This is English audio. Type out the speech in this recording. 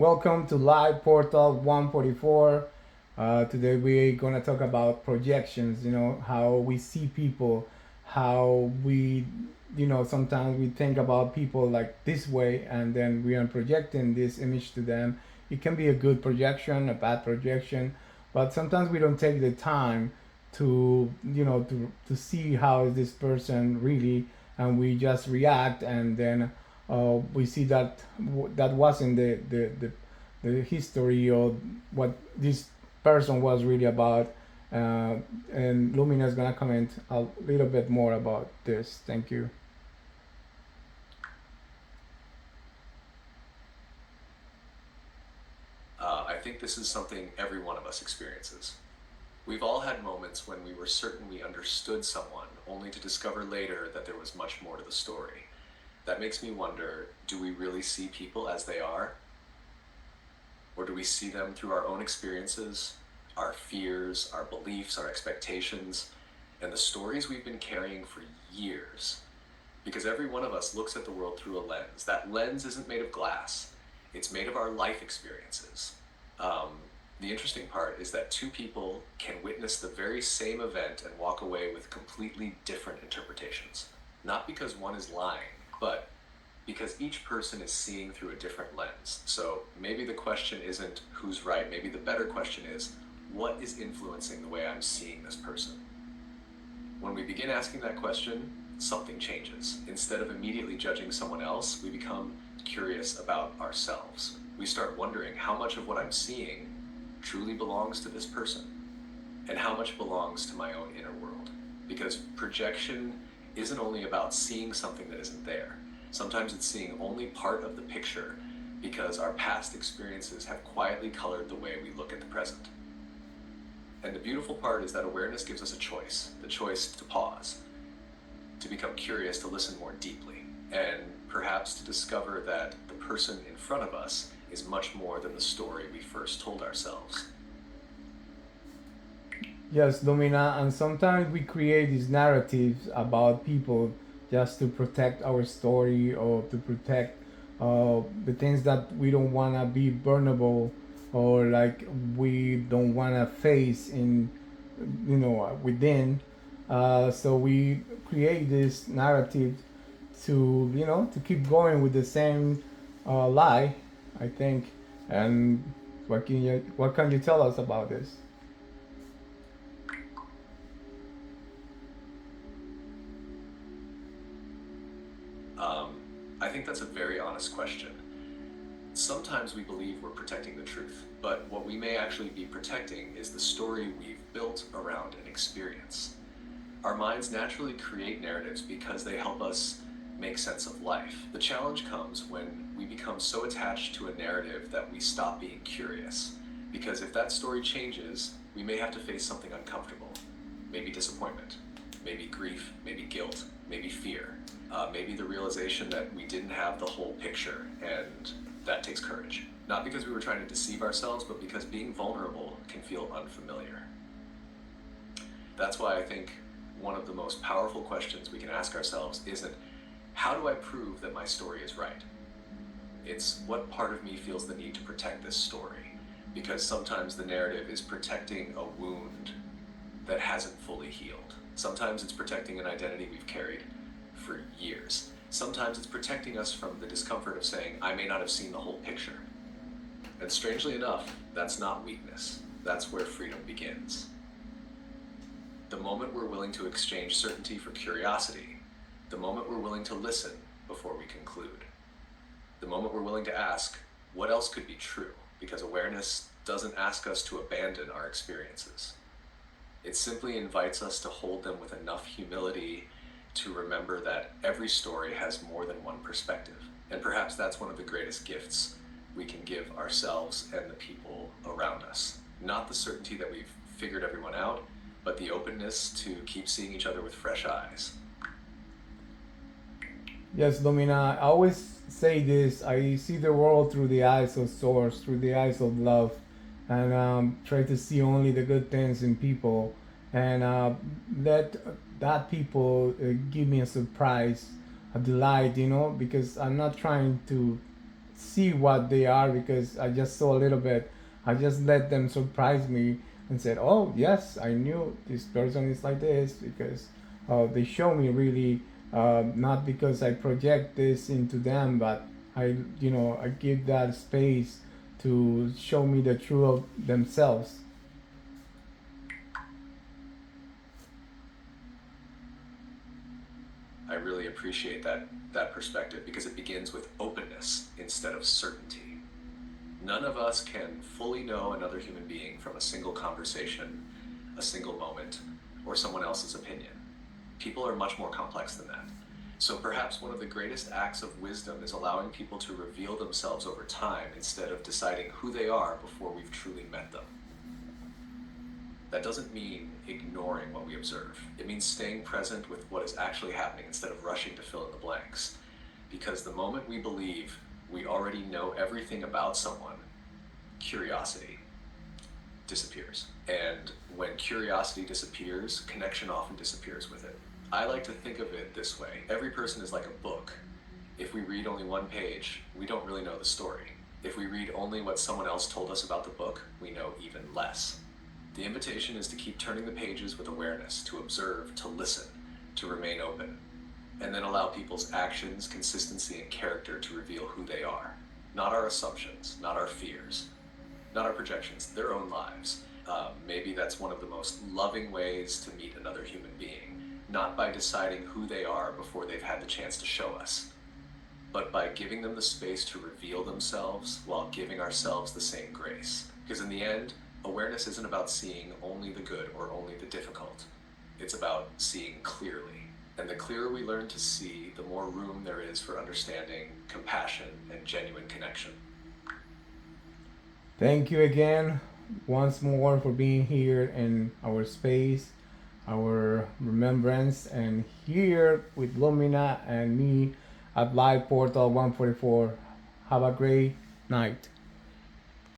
Welcome to LightPortal 144. Today we're gonna talk about projections. How we see people, how we, sometimes we think about people like this way, and then we are projecting this image to them. It can be a good projection, a bad projection, but sometimes we don't take the time to see how is this person really, and we just react, and then we see that that wasn't the history or what this person was really about. And Lumina is gonna comment a little bit more about this. Thank you. I think this is something every one of us experiences. We've all had moments when we were certain we understood someone, only to discover later that there was much more to the story. That makes me wonder, do we really see people as they are? Or do we see them through our own experiences, our fears, our beliefs, our expectations, and the stories we've been carrying for years? Because every one of us looks at the world through a lens. That lens isn't made of glass, it's made of our life experiences. Um, the interesting part is that two people can witness the very same event and walk away with completely different interpretations. Not because one is lying, but because each person is seeing through a different lens. So maybe the question isn't who's right, maybe the better question is what is influencing the way I'm seeing this person? When we begin asking that question, something changes. Instead of immediately judging someone else, we become curious about ourselves. We start wondering how much of what I'm seeing truly belongs to this person and how much belongs to my own inner world. Because projection isn't only about seeing something that isn't there. Sometimes it's seeing only part of the picture because our past experiences have quietly colored the way we look at the present. And the beautiful part is that awareness gives us a choice, the choice to pause, to become curious, to listen more deeply, and perhaps to discover that the person in front of us is much more than the story we first told ourselves. Yes, Domina, and sometimes we create these narratives about people just to protect our story or to protect the things that we don't want to be burnable, or like we don't want to face in, within. So we create this narrative to keep going with the same lie, I think. And what can you tell us about this? Um, I think that's a very honest question. Sometimes we believe we're protecting the truth, but what we may actually be protecting is the story we've built around an experience. Our minds naturally create narratives because they help us make sense of life. The challenge comes when we become so attached to a narrative that we stop being curious. Because if that story changes, we may have to face something uncomfortable. Maybe disappointment, maybe grief, maybe guilt, maybe fear, maybe the realization that we didn't have the whole picture, and that takes courage. Not because we were trying to deceive ourselves, but because being vulnerable can feel unfamiliar. That's why I think one of the most powerful questions we can ask ourselves isn't, how do I prove that my story is right? It's what part of me feels the need to protect this story? Because sometimes the narrative is protecting a wound that hasn't fully healed. Sometimes it's protecting an identity we've carried for years. Sometimes it's protecting us from the discomfort of saying, I may not have seen the whole picture. And strangely enough, that's not weakness. That's where freedom begins. The moment we're willing to exchange certainty for curiosity, the moment we're willing to listen before we conclude, the moment we're willing to ask, what else could be true? Because awareness doesn't ask us to abandon our experiences. It simply invites us to hold them with enough humility to remember that every story has more than one perspective. And perhaps that's one of the greatest gifts we can give ourselves and the people around us. Not the certainty that we've figured everyone out, but the openness to keep seeing each other with fresh eyes. Yes, Domina, I always say this. I see the world through the eyes of source, through the eyes of love, and try to see only the good things in people, and let that people give me a surprise, a delight, because I'm not trying to see what they are because I just saw a little bit. I just let them surprise me and said, "Oh yes, I knew this person is like this because they show me really not because I project this into them, but I give that space to show me the truth of themselves." I really appreciate that perspective because it begins with openness instead of certainty. None of us can fully know another human being from a single conversation, a single moment, or someone else's opinion. People are much more complex than that. So perhaps one of the greatest acts of wisdom is allowing people to reveal themselves over time instead of deciding who they are before we've truly met them. That doesn't mean ignoring what we observe. It means staying present with what is actually happening instead of rushing to fill in the blanks. Because the moment we believe we already know everything about someone, curiosity disappears. And when curiosity disappears, connection often disappears with it. I like to think of it this way: every person is like a book. If we read only one page, we don't really know the story. If we read only what someone else told us about the book, we know even less. The invitation is to keep turning the pages with awareness, to observe, to listen, to remain open, and then allow people's actions, consistency, and character to reveal who they are. Not our assumptions, not our fears, not our projections, their own lives. Maybe that's one of the most loving ways to meet another human being, not by deciding who they are before they've had the chance to show us, but by giving them the space to reveal themselves while giving ourselves the same grace. Because in the end, awareness isn't about seeing only the good or only the difficult. It's about seeing clearly. And the clearer we learn to see, the more room there is for understanding, compassion, and genuine connection. Thank you again once more for being here in our space, our remembrance, and here with Lumina and me at Live Portal 144. Have a great night.